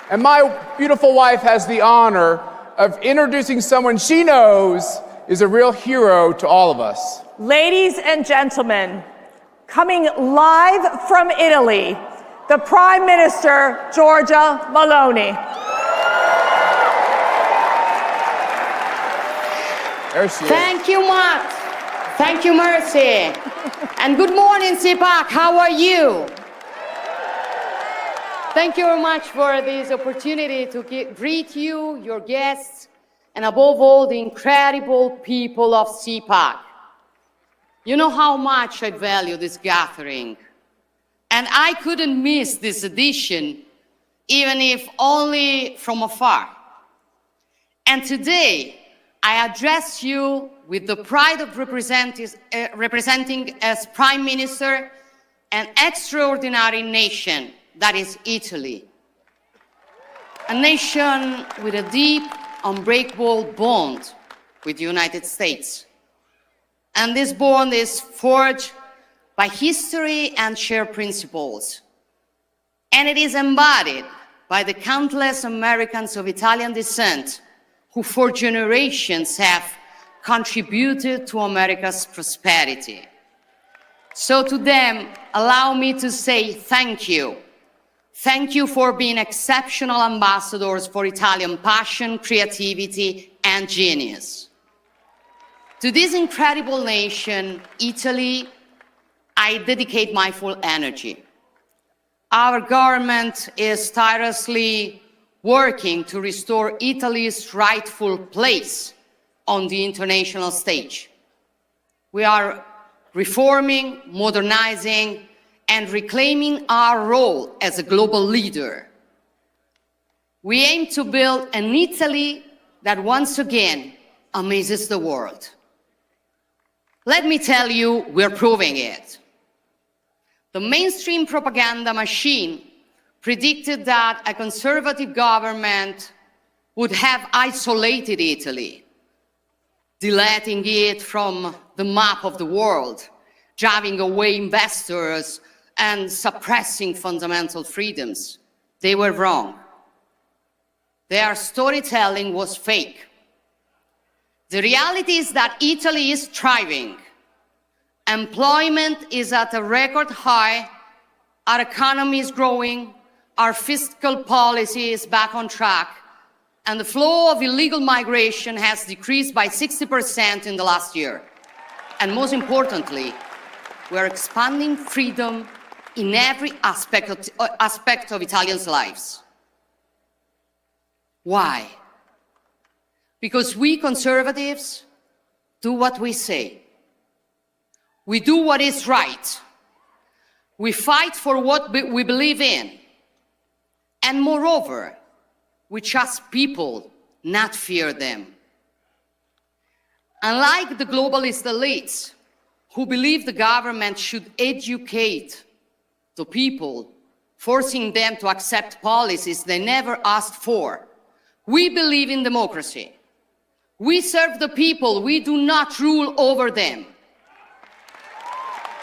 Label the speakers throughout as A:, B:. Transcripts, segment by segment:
A: And my beautiful wife has the honor of introducing someone she knows is a real hero to all of us.
B: Ladies and gentlemen, coming live from Italy, the Prime Minister, Giorgia Meloni.
A: There she is.
C: Thank you, Matt. Thank you, Mercy. And good morning, CPAC. How are you? Thank you very much for this opportunity to greet you, your guests, and above all, the incredible people of CPAC. You know how much I value this gathering, and I couldn't miss this edition, even if only from afar. And today, I address you with the pride of representing as Prime Minister an extraordinary nation that is Italy. A nation with a deep, unbreakable bond with the United States. And this bond is forged by history and shared principles. And it is embodied by the countless Americans of Italian descent who for generations have contributed to America's prosperity. So to them, allow me to say thank you. Thank you for being exceptional ambassadors for Italian passion, creativity, and genius. To this incredible nation, Italy, I dedicate my full energy. Our government is tirelessly working to restore Italy's rightful place on the international stage. We are reforming, modernizing, and reclaiming our role as a global leader. We aim to build an Italy that once again amazes the world. Let me tell you, we're proving it. The mainstream propaganda machine predicted that a conservative government would have isolated Italy, deleting it from the map of the world, driving away investors, and suppressing fundamental freedoms. They were wrong. Their storytelling was fake. The reality is that Italy is thriving. Employment is at a record high, our economy is growing, our fiscal policy is back on track, and the flow of illegal migration has decreased by 60% in the last year. And most importantly, we're expanding freedom in every aspect of Italians' lives. Why? Because we conservatives do what we say. We do what is right. We fight for what we believe in. And moreover, we trust people, not fear them. Unlike the globalist elites who believe the government should educate the people, forcing them to accept policies they never asked for, we believe in democracy. We serve the people, we do not rule over them.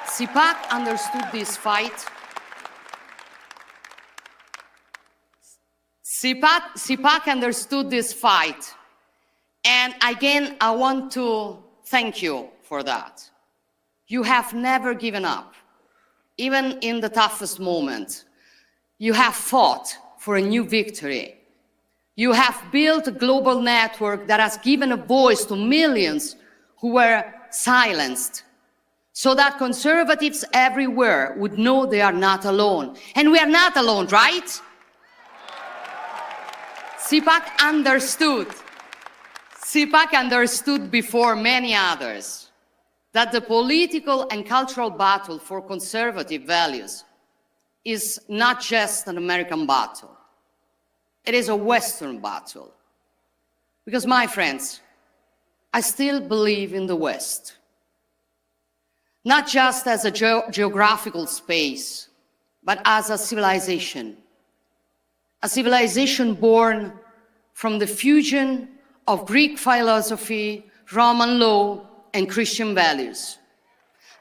C: CPAC understood this fight. CPAC understood this fight. And again, I want to thank you for that. You have never given up, even in the toughest moment. You have fought for a new victory. You have built a global network that has given a voice to millions who were silenced, so that conservatives everywhere would know they are not alone. And we are not alone, right? CPAC understood before many others that the political and cultural battle for conservative values is not just an American battle. It is a Western battle. Because, my friends, I still believe in the West. Not just as a geographical space, but as a civilization. A civilization born from the fusion of Greek philosophy, Roman law, and Christian values.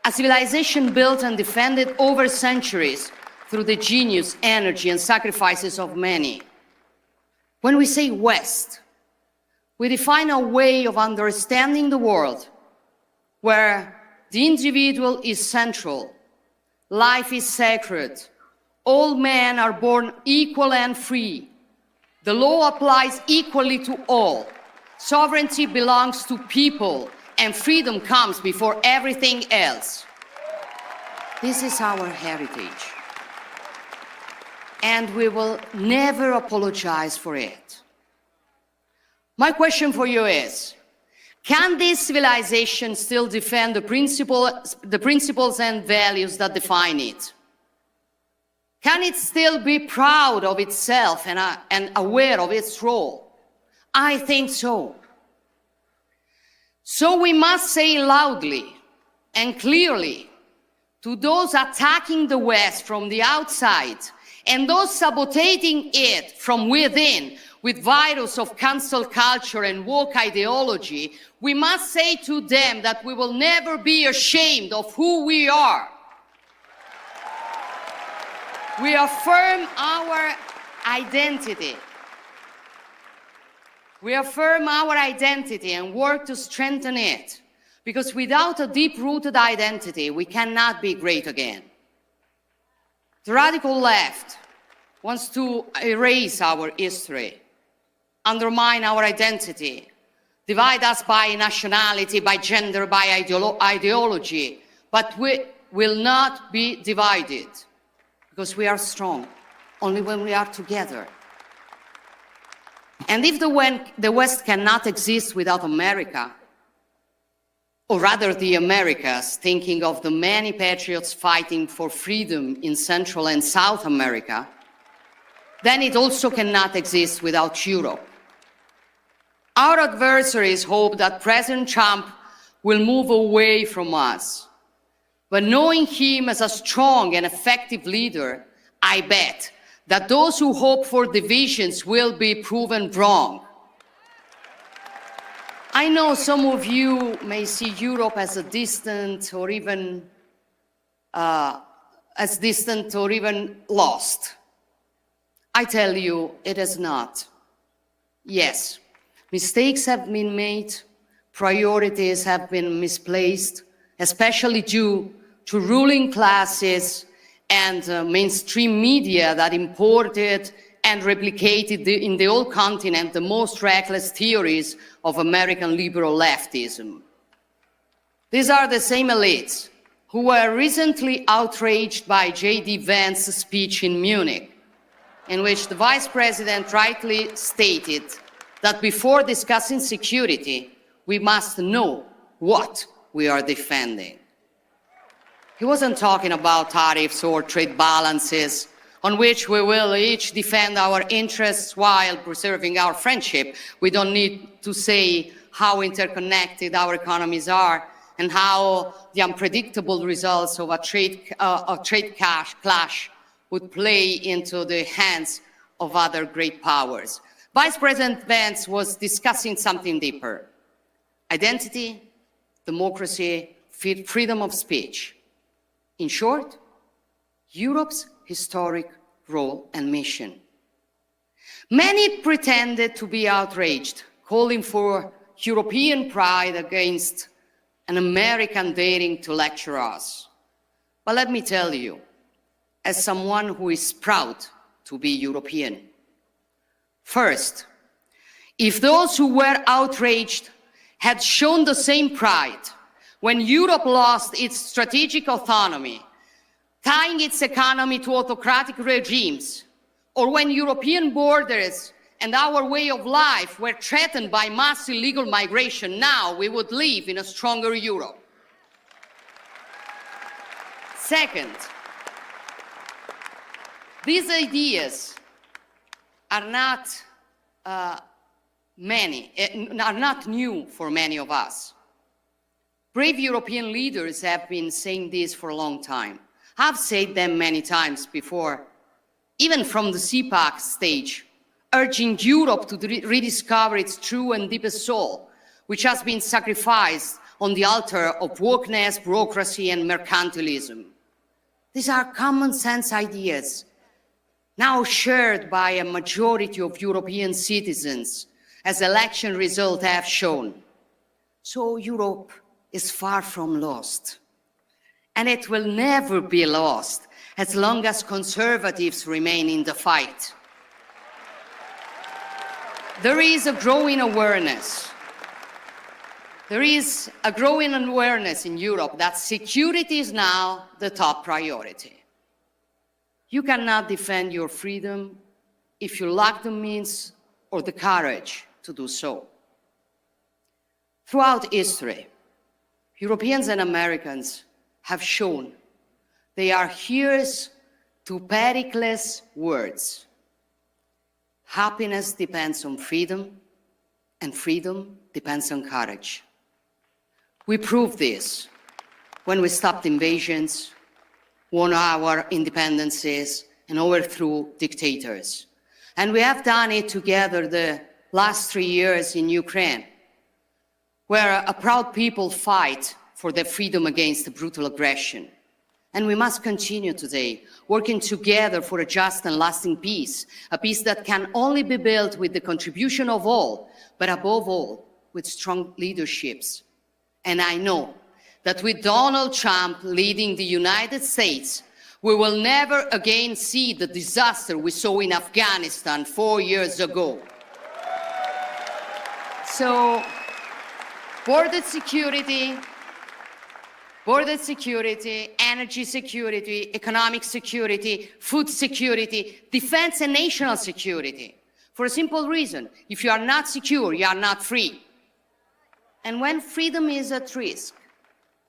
C: A civilization built and defended over centuries through the genius, energy, and sacrifices of many. When we say West, we define a way of understanding the world where the individual is central, life is sacred, all men are born equal and free, the law applies equally to all, sovereignty belongs to people, and freedom comes before everything else. This is our heritage, and we will never apologize for it. My question for you is, can this civilization still defend the principles and values that define it? Can it still be proud of itself and aware of its role? I think so. So we must say loudly and clearly to those attacking the West from the outside and those sabotaging it from within with virus of cancel culture and woke ideology, we must say to them that we will never be ashamed of who we are. We affirm our identity. We affirm our identity and work to strengthen it, because without a deep-rooted identity, we cannot be great again. The radical left wants to erase our history, undermine our identity, divide us by nationality, by gender, by ideology, but we will not be divided, because we are strong only when we are together. And if the West cannot exist without America, or rather the Americas, thinking of the many patriots fighting for freedom in Central and South America, then it also cannot exist without Europe. Our adversaries hope that President Trump will move away from us. But knowing him as a strong and effective leader, I bet that those who hope for divisions will be proven wrong. I know some of you may see Europe as a distant or even lost. I tell you, it is not. Yes, mistakes have been made, priorities have been misplaced, especially due to ruling classes and mainstream media that imported and replicated in the whole continent the most reckless theories of American liberal leftism. These are the same elites who were recently outraged by J.D. Vance's speech in Munich, in which the Vice President rightly stated that before discussing security, we must know what we are defending. He wasn't talking about tariffs or trade balances on which we will each defend our interests while preserving our friendship. We don't need to say how interconnected our economies are and how the unpredictable results of a trade clash would play into the hands of other great powers. Vice President Vance was discussing something deeper: identity, democracy, freedom of speech. In short, Europe's historic role and mission. Many pretended to be outraged, calling for European pride against an American daring to lecture us. But let me tell you, as someone who is proud to be European, first, if those who were outraged had shown the same pride when Europe lost its strategic autonomy, tying its economy to autocratic regimes, or when European borders and our way of life were threatened by mass illegal migration, now we would live in a stronger Europe. Second, these ideas are not new for many of us. Brave European leaders have been saying this for a long time. I've said them many times before, even from the CPAC stage, urging Europe to rediscover its true and deepest soul, which has been sacrificed on the altar of wokeness, bureaucracy, and mercantilism. These are common sense ideas, now shared by a majority of European citizens, as election results have shown. So Europe is far from lost, and it will never be lost as long as conservatives remain in the fight. There is a growing awareness. There is a growing awareness in Europe that security is now the top priority. You cannot defend your freedom if you lack the means or the courage to do so. Throughout history, Europeans and Americans have shown they are hearers to Pericles' words. Happiness depends on freedom, and freedom depends on courage. We proved this when we stopped invasions, won our independences, and overthrew dictators. And we have done it together the last 3 years in Ukraine, where a proud people fight for their freedom against the brutal aggression. And we must continue today, working together for a just and lasting peace, a peace that can only be built with the contribution of all, but above all, with strong leaderships. And I know that with Donald Trump leading the United States, we will never again see the disaster we saw in Afghanistan 4 years ago. So, border security, energy security, economic security, food security, defense and national security. For a simple reason, if you are not secure, you are not free. And when freedom is at risk,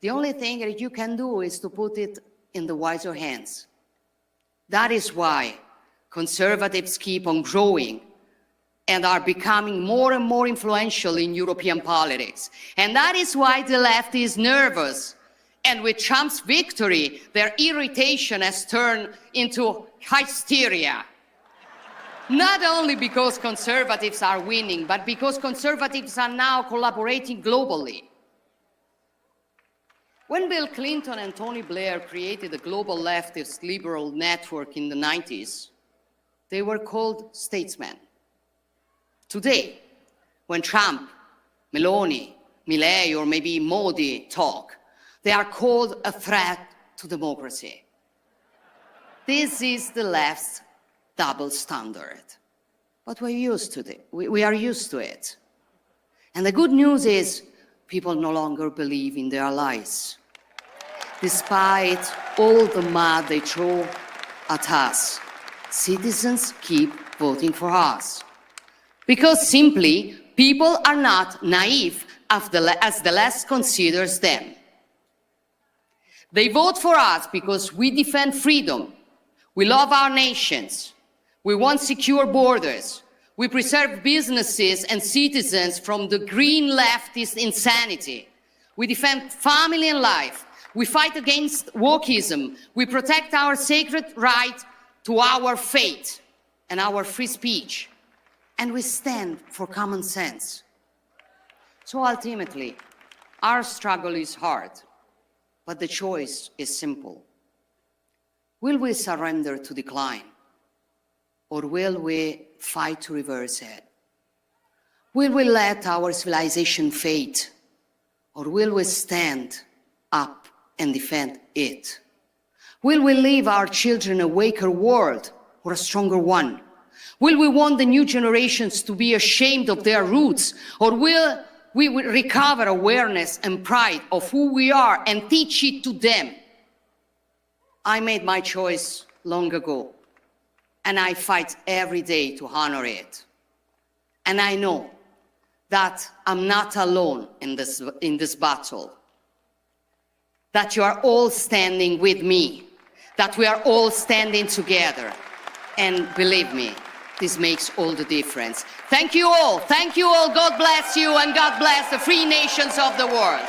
C: the only thing that you can do is to put it in the wiser hands. That is why conservatives keep on growing and are becoming more and more influential in European politics. And that is why the left is nervous. And with Trump's victory, their irritation has turned into hysteria. Not only because conservatives are winning, but because conservatives are now collaborating globally. When Bill Clinton and Tony Blair created the global leftist liberal network in the 90s, they were called statesmen. Today, when Trump, Meloni, Milei, or maybe Modi talk, they are called a threat to democracy. This is the left's double standard. But we're used to it. We are used to it. And the good news is people no longer believe in their lies. Despite all the mud they throw at us, citizens keep voting for us. Because simply, people are not naive as the left considers them. They vote for us because we defend freedom. We love our nations. We want secure borders. We preserve businesses and citizens from the green leftist insanity. We defend family and life. We fight against wokeism. We protect our sacred right to our faith and our free speech. And we stand for common sense. So ultimately, our struggle is hard. But the choice is simple. Will we surrender to decline? Or will we fight to reverse it? Will we let our civilization fade? Or will we stand up and defend it? Will we leave our children a weaker world or a stronger one? Will we want the new generations to be ashamed of their roots? Or will we recover awareness and pride of who we are and teach it to them? I made my choice long ago, and I fight every day to honor it. And I know that I'm not alone in this battle, that you are all standing with me, that we are all standing together. And believe me, this makes all the difference. Thank you all. God bless you, and God bless the free nations of the world.